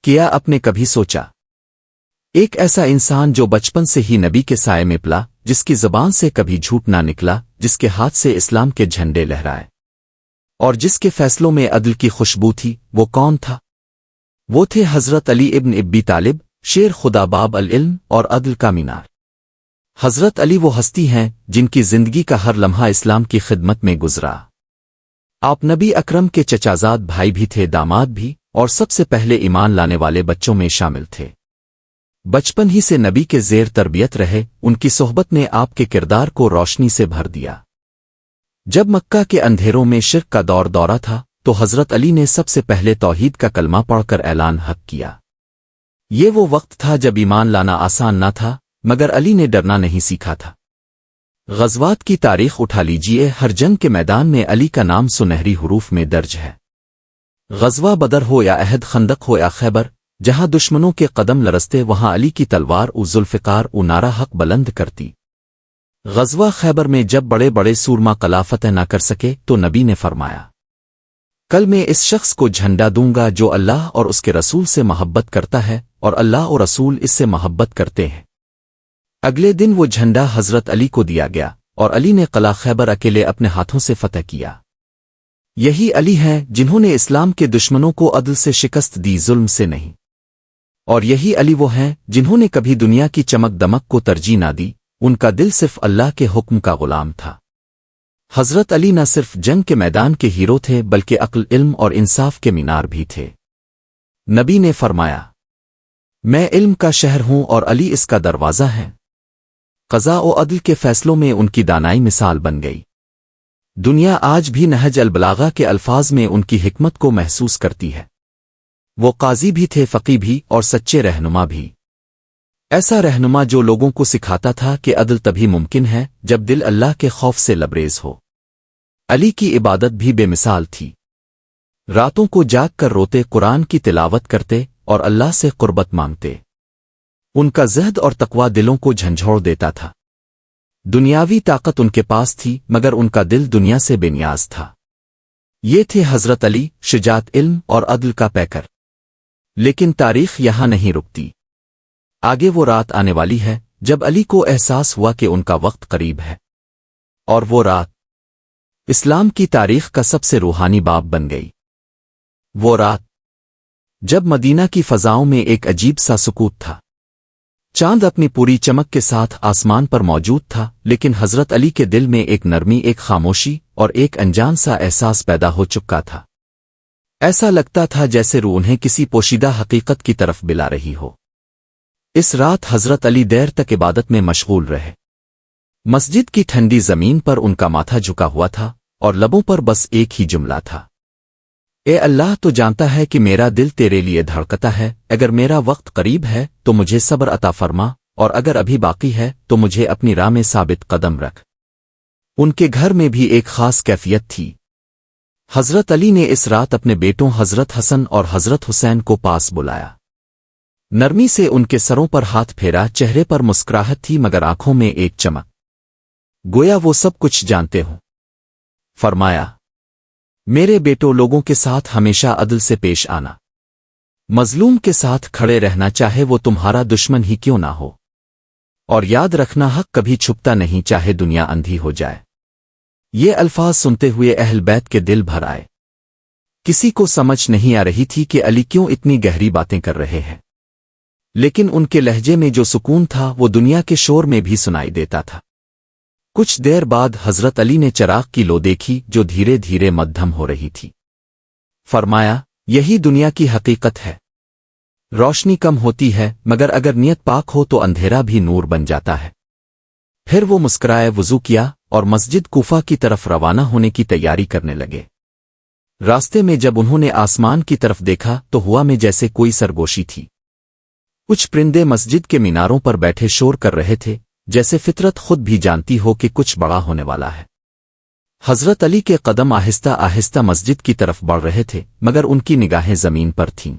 کیا آپ نے کبھی سوچا؟ ایک ایسا انسان جو بچپن سے ہی نبی کے سائے میں پلا، جس کی زبان سے کبھی جھوٹ نہ نکلا، جس کے ہاتھ سے اسلام کے جھنڈے لہرائے اور جس کے فیصلوں میں عدل کی خوشبو تھی، وہ کون تھا؟ وہ تھے حضرت علی ابن ابی طالب، شیر خدا، باب العلم اور عدل کا مینار۔ حضرت علی وہ ہستی ہیں جن کی زندگی کا ہر لمحہ اسلام کی خدمت میں گزرا۔ آپ نبی اکرم کے چچازاد بھائی بھی تھے، داماد بھی، اور سب سے پہلے ایمان لانے والے بچوں میں شامل تھے۔ بچپن ہی سے نبی کے زیر تربیت رہے، ان کی صحبت نے آپ کے کردار کو روشنی سے بھر دیا۔ جب مکہ کے اندھیروں میں شرک کا دورہ تھا تو حضرت علی نے سب سے پہلے توحید کا کلمہ پڑھ کر اعلان حق کیا۔ یہ وہ وقت تھا جب ایمان لانا آسان نہ تھا، مگر علی نے ڈرنا نہیں سیکھا تھا۔ غزوات کی تاریخ اٹھا لیجئے، ہر جنگ کے میدان میں علی کا نام سنہری حروف میں درج ہے۔ غزوہ بدر ہو یا احد، خندق ہو یا خیبر، جہاں دشمنوں کے قدم لرزتے وہاں علی کی تلوار ذوالفقار نعرہ حق بلند کرتی۔ غزوہ خیبر میں جب بڑے بڑے سورما قلعہ فتح نہ کر سکے تو نبی نے فرمایا، کل میں اس شخص کو جھنڈا دوں گا جو اللہ اور اس کے رسول سے محبت کرتا ہے اور اللہ اور رسول اس سے محبت کرتے ہیں۔ اگلے دن وہ جھنڈا حضرت علی کو دیا گیا اور علی نے قلعہ خیبر اکیلے اپنے ہاتھوں سے فتح کیا۔ یہی علی ہیں جنہوں نے اسلام کے دشمنوں کو عدل سے شکست دی، ظلم سے نہیں۔ اور یہی علی وہ ہیں جنہوں نے کبھی دنیا کی چمک دمک کو ترجیح نہ دی، ان کا دل صرف اللہ کے حکم کا غلام تھا۔ حضرت علی نہ صرف جنگ کے میدان کے ہیرو تھے بلکہ عقل، علم اور انصاف کے مینار بھی تھے۔ نبی نے فرمایا، میں علم کا شہر ہوں اور علی اس کا دروازہ ہے۔ قضاء و عدل کے فیصلوں میں ان کی دانائی مثال بن گئی۔ دنیا آج بھی نہج البلاغہ کے الفاظ میں ان کی حکمت کو محسوس کرتی ہے۔ وہ قاضی بھی تھے، فقی بھی، اور سچے رہنما بھی۔ ایسا رہنما جو لوگوں کو سکھاتا تھا کہ عدل تبھی ممکن ہے جب دل اللہ کے خوف سے لبریز ہو۔ علی کی عبادت بھی بے مثال تھی۔ راتوں کو جاگ کر روتے، قرآن کی تلاوت کرتے اور اللہ سے قربت مانگتے۔ ان کا زہد اور تقوی دلوں کو جھنجھوڑ دیتا تھا۔ دنیاوی طاقت ان کے پاس تھی مگر ان کا دل دنیا سے بے نیاز تھا۔ یہ تھے حضرت علی، شجاعت، علم اور عدل کا پیکر۔ لیکن تاریخ یہاں نہیں رکتی۔ آگے وہ رات آنے والی ہے جب علی کو احساس ہوا کہ ان کا وقت قریب ہے، اور وہ رات اسلام کی تاریخ کا سب سے روحانی باب بن گئی۔ وہ رات جب مدینہ کی فضاؤں میں ایک عجیب سا سکوت تھا۔ چاند اپنی پوری چمک کے ساتھ آسمان پر موجود تھا، لیکن حضرت علی کے دل میں ایک نرمی، ایک خاموشی اور ایک انجان سا احساس پیدا ہو چکا تھا۔ ایسا لگتا تھا جیسے روح انہیں کسی پوشیدہ حقیقت کی طرف بلا رہی ہو۔ اس رات حضرت علی دیر تک عبادت میں مشغول رہے۔ مسجد کی ٹھنڈی زمین پر ان کا ماتھا جھکا ہوا تھا اور لبوں پر بس ایک ہی جملہ تھا، اے اللہ، تو جانتا ہے کہ میرا دل تیرے لیے دھڑکتا ہے۔ اگر میرا وقت قریب ہے تو مجھے صبر عطا فرما، اور اگر ابھی باقی ہے تو مجھے اپنی راہ میں ثابت قدم رکھ۔ ان کے گھر میں بھی ایک خاص کیفیت تھی۔ حضرت علی نے اس رات اپنے بیٹوں حضرت حسن اور حضرت حسین کو پاس بلایا۔ نرمی سے ان کے سروں پر ہاتھ پھیرا، چہرے پر مسکراہٹ تھی مگر آنکھوں میں ایک چمک، گویا وہ سب کچھ جانتے ہوں۔ فرمایا، میرے بیٹوں، لوگوں کے ساتھ ہمیشہ عدل سے پیش آنا، مظلوم کے ساتھ کھڑے رہنا چاہے وہ تمہارا دشمن ہی کیوں نہ ہو، اور یاد رکھنا حق کبھی چھپتا نہیں چاہے دنیا اندھی ہو جائے۔ یہ الفاظ سنتے ہوئے اہل بیت کے دل بھر آئے۔ کسی کو سمجھ نہیں آ رہی تھی کہ علی کیوں اتنی گہری باتیں کر رہے ہیں، لیکن ان کے لہجے میں جو سکون تھا وہ دنیا کے شور میں بھی سنائی دیتا تھا۔ کچھ دیر بعد حضرت علی نے چراغ کی لو دیکھی جو دھیرے دھیرے مدھم ہو رہی تھی۔ فرمایا، یہی دنیا کی حقیقت ہے، روشنی کم ہوتی ہے مگر اگر نیت پاک ہو تو اندھیرا بھی نور بن جاتا ہے۔ پھر وہ مسکرائے، وضو کیا اور مسجد کوفہ کی طرف روانہ ہونے کی تیاری کرنے لگے۔ راستے میں جب انہوں نے آسمان کی طرف دیکھا تو ہوا میں جیسے کوئی سرگوشی تھی۔ کچھ پرندے مسجد کے میناروں پر بیٹھے شور کر رہے تھے، جیسے فطرت خود بھی جانتی ہو کہ کچھ بڑا ہونے والا ہے۔ حضرت علی کے قدم آہستہ آہستہ مسجد کی طرف بڑھ رہے تھے مگر ان کی نگاہیں زمین پر تھیں۔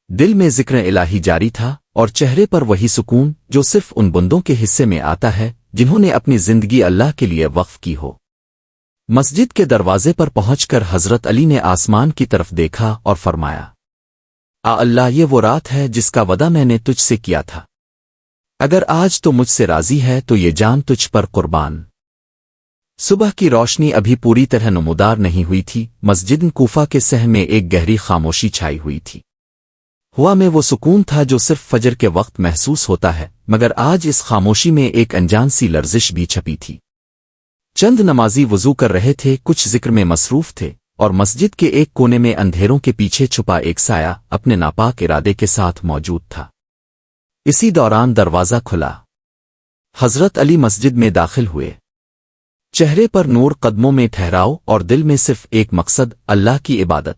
دل میں ذکر الہی جاری تھا اور چہرے پر وہی سکون جو صرف ان بندوں کے حصے میں آتا ہے جنہوں نے اپنی زندگی اللہ کے لیے وقف کی ہو۔ مسجد کے دروازے پر پہنچ کر حضرت علی نے آسمان کی طرف دیکھا اور فرمایا، اللہ یہ وہ رات ہے جس کا وعدہ میں نے تجھ سے کیا تھا، اگر آج تو مجھ سے راضی ہے تو یہ جان تجھ پر قربان۔ صبح کی روشنی ابھی پوری طرح نمودار نہیں ہوئی تھی، مسجد کوفہ کے سہ میں ایک گہری خاموشی چھائی ہوئی تھی۔ ہوا میں وہ سکون تھا جو صرف فجر کے وقت محسوس ہوتا ہے، مگر آج اس خاموشی میں ایک انجان سی لرزش بھی چھپی تھی۔ چند نمازی وضو کر رہے تھے، کچھ ذکر میں مصروف تھے، اور مسجد کے ایک کونے میں اندھیروں کے پیچھے چھپا ایک سایہ اپنے ناپاک ارادے کے ساتھ موجود تھا۔ اسی دوران دروازہ کھلا، حضرت علی مسجد میں داخل ہوئے، چہرے پر نور، قدموں میں ٹھہراؤ اور دل میں صرف ایک مقصد، اللہ کی عبادت۔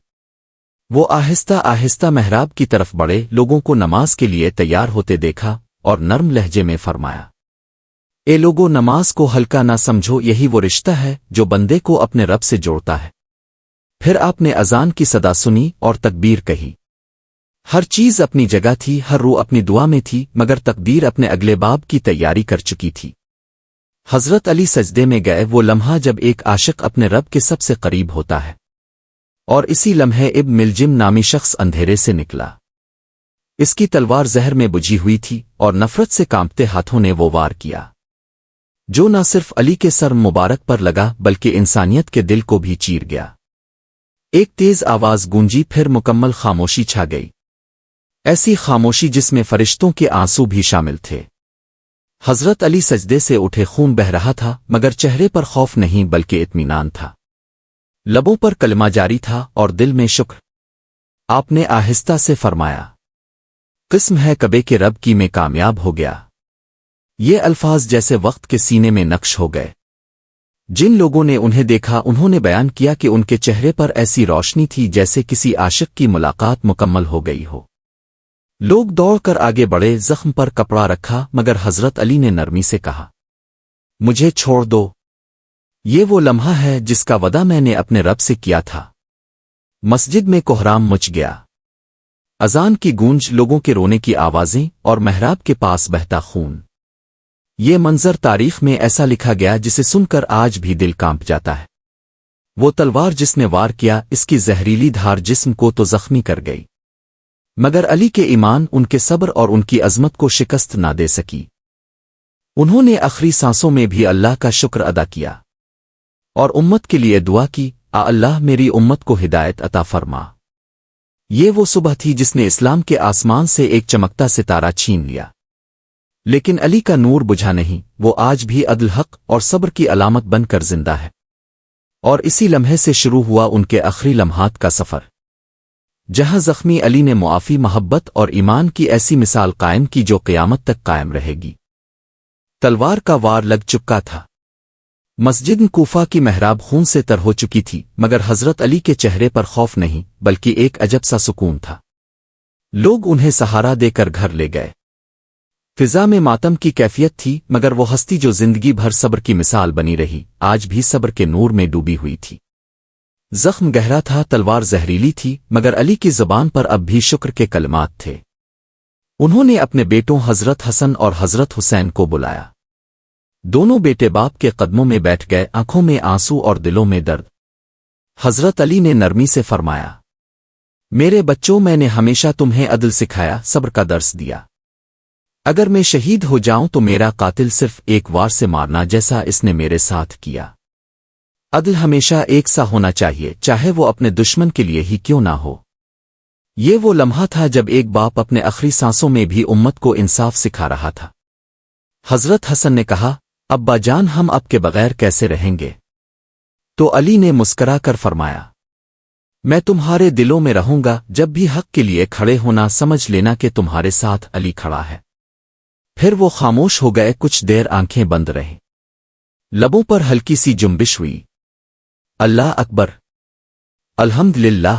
وہ آہستہ آہستہ محراب کی طرف بڑھے، لوگوں کو نماز کے لیے تیار ہوتے دیکھا اور نرم لہجے میں فرمایا، اے لوگو، نماز کو ہلکا نہ سمجھو، یہی وہ رشتہ ہے جو بندے کو اپنے رب سے جوڑتا ہے۔ پھر آپ نے اذان کی صدا سنی اور تکبیر کہی۔ ہر چیز اپنی جگہ تھی، ہر روح اپنی دعا میں تھی، مگر تقدیر اپنے اگلے باب کی تیاری کر چکی تھی۔ حضرت علی سجدے میں گئے، وہ لمحہ جب ایک عاشق اپنے رب کے سب سے قریب ہوتا ہے، اور اسی لمحے ابن ملجم نامی شخص اندھیرے سے نکلا۔ اس کی تلوار زہر میں بجھی ہوئی تھی، اور نفرت سے کانپتے ہاتھوں نے وہ وار کیا جو نہ صرف علی کے سر مبارک پر لگا بلکہ انسانیت کے دل کو بھی چیر گیا۔ ایک تیز آواز گونجی، پھر مکمل خاموشی چھا گئی، ایسی خاموشی جس میں فرشتوں کے آنسو بھی شامل تھے۔ حضرت علی سجدے سے اٹھے، خون بہہ رہا تھا، مگر چہرے پر خوف نہیں بلکہ اطمینان تھا۔ لبوں پر کلمہ جاری تھا اور دل میں شکر۔ آپ نے آہستہ سے فرمایا، قسم ہے کعبے کے رب کی، میں کامیاب ہو گیا۔ یہ الفاظ جیسے وقت کے سینے میں نقش ہو گئے۔ جن لوگوں نے انہیں دیکھا انہوں نے بیان کیا کہ ان کے چہرے پر ایسی روشنی تھی جیسے کسی عاشق کی ملاقات مکمل ہو گئی ہو۔ لوگ دوڑ کر آگے بڑھے، زخم پر کپڑا رکھا، مگر حضرت علی نے نرمی سے کہا، مجھے چھوڑ دو، یہ وہ لمحہ ہے جس کا وعدہ میں نے اپنے رب سے کیا تھا۔ مسجد میں کوہرام مچ گیا، اذان کی گونج، لوگوں کے رونے کی آوازیں اور محراب کے پاس بہتا خون۔ یہ منظر تاریخ میں ایسا لکھا گیا جسے سن کر آج بھی دل کانپ جاتا ہے۔ وہ تلوار جس نے وار کیا، اس کی زہریلی دھار جسم کو تو زخمی کر گئی، مگر علی کے ایمان، ان کے صبر اور ان کی عظمت کو شکست نہ دے سکی۔ انہوں نے آخری سانسوں میں بھی اللہ کا شکر ادا کیا اور امت کے لیے دعا کی، اللہ میری امت کو ہدایت عطا فرما۔ یہ وہ صبح تھی جس نے اسلام کے آسمان سے ایک چمکتا ستارہ چھین لیا، لیکن علی کا نور بجھا نہیں، وہ آج بھی عدل، حق اور صبر کی علامت بن کر زندہ ہے۔ اور اسی لمحے سے شروع ہوا ان کے آخری لمحات کا سفر، جہاں زخمی علی نے معافی، محبت اور ایمان کی ایسی مثال قائم کی جو قیامت تک قائم رہے گی۔ تلوار کا وار لگ چکا تھا، مسجد کوفہ کی محراب خون سے تر ہو چکی تھی، مگر حضرت علی کے چہرے پر خوف نہیں بلکہ ایک عجب سا سکون تھا۔ لوگ انہیں سہارا دے کر گھر لے گئے۔ فضا میں ماتم کی کیفیت تھی، مگر وہ ہستی جو زندگی بھر صبر کی مثال بنی رہی، آج بھی صبر کے نور میں ڈوبی ہوئی تھی۔ زخم گہرا تھا، تلوار زہریلی تھی، مگر علی کی زبان پر اب بھی شکر کے کلمات تھے۔ انہوں نے اپنے بیٹوں حضرت حسن اور حضرت حسین کو بلایا۔ دونوں بیٹے باپ کے قدموں میں بیٹھ گئے، آنکھوں میں آنسو اور دلوں میں درد۔ حضرت علی نے نرمی سے فرمایا، میرے بچوں، میں نے ہمیشہ تمہیں عدل سکھایا، صبر کا درس دیا۔ اگر میں شہید ہو جاؤں تو میرا قاتل صرف ایک وار سے مارنا جیسا اس نے میرے ساتھ کیا۔ عدل ہمیشہ ایک سا ہونا چاہیے، چاہے وہ اپنے دشمن کے لیے ہی کیوں نہ ہو۔ یہ وہ لمحہ تھا جب ایک باپ اپنے آخری سانسوں میں بھی امت کو انصاف سکھا رہا تھا۔ حضرت حسن نے کہا، ابا جان، ہم اب کے بغیر کیسے رہیں گے؟ تو علی نے مسکرا کر فرمایا، میں تمہارے دلوں میں رہوں گا، جب بھی حق کے لیے کھڑے ہونا سمجھ لینا کہ تمہارے ساتھ علی کھڑا ہے۔ پھر وہ خاموش ہو گئے، کچھ دیر آنکھیں بند رہیں، لبوں پر ہلکی سی جنبش ہوئی، اللہ اکبر، الحمدللہ،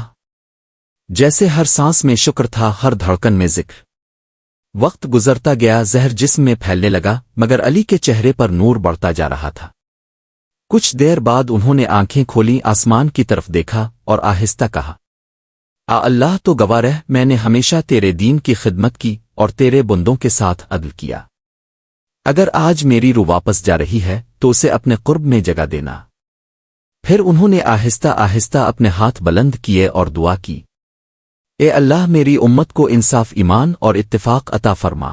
جیسے ہر سانس میں شکر تھا، ہر دھڑکن میں ذکر۔ وقت گزرتا گیا، زہر جسم میں پھیلنے لگا، مگر علی کے چہرے پر نور بڑھتا جا رہا تھا۔ کچھ دیر بعد انہوں نے آنکھیں کھولیں، آسمان کی طرف دیکھا اور آہستہ کہا، اللہ تو گواہ رہ، میں نے ہمیشہ تیرے دین کی خدمت کی اور تیرے بندوں کے ساتھ عدل کیا۔ اگر آج میری روح واپس جا رہی ہے تو اسے اپنے قرب میں جگہ دینا۔ پھر انہوں نے آہستہ آہستہ اپنے ہاتھ بلند کیے اور دعا کی، اے اللہ میری امت کو انصاف ایمان اور اتفاق عطا فرما،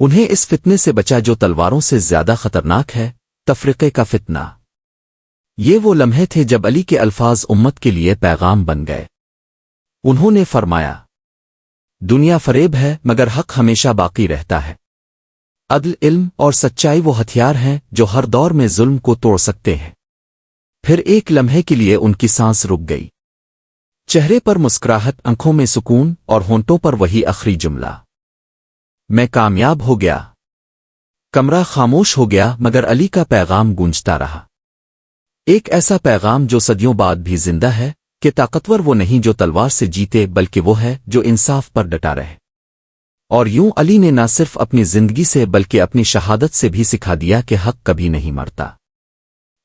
انہیں اس فتنے سے بچا جو تلواروں سے زیادہ خطرناک ہے، تفرقے کا فتنہ۔ یہ وہ لمحے تھے جب علی کے الفاظ امت کے لیے پیغام بن گئے۔ انہوں نے فرمایا، دنیا فریب ہے مگر حق ہمیشہ باقی رہتا ہے۔ عدل، علم اور سچائی وہ ہتھیار ہیں جو ہر دور میں ظلم کو توڑ سکتے ہیں۔ پھر ایک لمحے کے لیے ان کی سانس رک گئی، چہرے پر مسکراہٹ، آنکھوں میں سکون اور ہونٹوں پر وہی آخری جملہ، میں کامیاب ہو گیا۔ کمرہ خاموش ہو گیا مگر علی کا پیغام گونجتا رہا، ایک ایسا پیغام جو صدیوں بعد بھی زندہ ہے کہ طاقتور وہ نہیں جو تلوار سے جیتے بلکہ وہ ہے جو انصاف پر ڈٹا رہے۔ اور یوں علی نے نہ صرف اپنی زندگی سے بلکہ اپنی شہادت سے بھی سکھا دیا کہ حق کبھی نہیں مرتا۔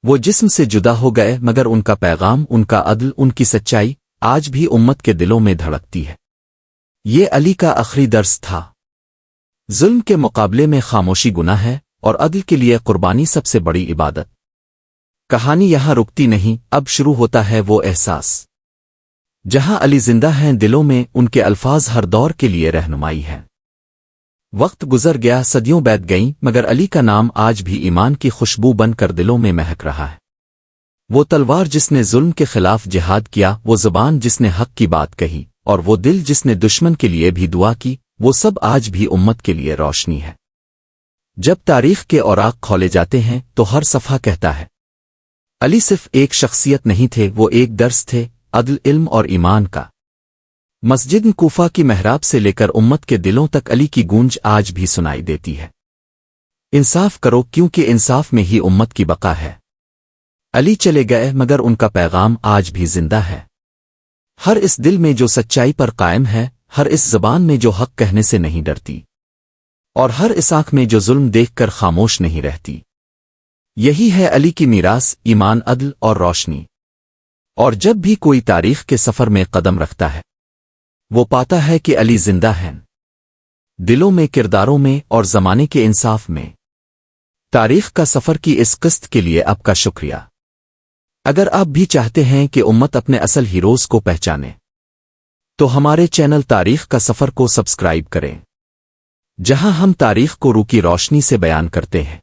وہ جسم سے جدا ہو گئے مگر ان کا پیغام، ان کا عدل، ان کی سچائی آج بھی امت کے دلوں میں دھڑکتی ہے۔ یہ علی کا آخری درس تھا۔ ظلم کے مقابلے میں خاموشی گناہ ہے اور عدل کے لیے قربانی سب سے بڑی عبادت۔ کہانی یہاں رکتی نہیں، اب شروع ہوتا ہے وہ احساس۔ جہاں علی زندہ ہیں دلوں میں ان کے الفاظ ہر دور کے لیے رہنمائی ہیں۔ وقت گزر گیا، صدیوں بیت گئیں مگر علی کا نام آج بھی ایمان کی خوشبو بن کر دلوں میں مہک رہا ہے۔ وہ تلوار جس نے ظلم کے خلاف جہاد کیا، وہ زبان جس نے حق کی بات کہی، اور وہ دل جس نے دشمن کے لیے بھی دعا کی، وہ سب آج بھی امت کے لیے روشنی ہے۔ جب تاریخ کے اوراق کھولے جاتے ہیں تو ہر صفحہ کہتا ہے، علی صرف ایک شخصیت نہیں تھے، وہ ایک درس تھے، عدل، علم اور ایمان کا۔ مسجد کوفہ کی محراب سے لے کر امت کے دلوں تک علی کی گونج آج بھی سنائی دیتی ہے، انصاف کرو کیونکہ انصاف میں ہی امت کی بقا ہے۔ علی چلے گئے مگر ان کا پیغام آج بھی زندہ ہے، ہر اس دل میں جو سچائی پر قائم ہے، ہر اس زبان میں جو حق کہنے سے نہیں ڈرتی، اور ہر اس آنکھ میں جو ظلم دیکھ کر خاموش نہیں رہتی۔ یہی ہے علی کی میراث، ایمان، عدل اور روشنی۔ اور جب بھی کوئی تاریخ کے سفر میں قدم رکھتا ہے وہ پاتا ہے کہ علی زندہ ہیں، دلوں میں، کرداروں میں اور زمانے کے انصاف میں۔ تاریخ کا سفر کی اس قسط کے لیے آپ کا شکریہ۔ اگر آپ بھی چاہتے ہیں کہ امت اپنے اصل ہیروز کو پہچانے تو ہمارے چینل تاریخ کا سفر کو سبسکرائب کریں، جہاں ہم تاریخ کو روح کی روشنی سے بیان کرتے ہیں۔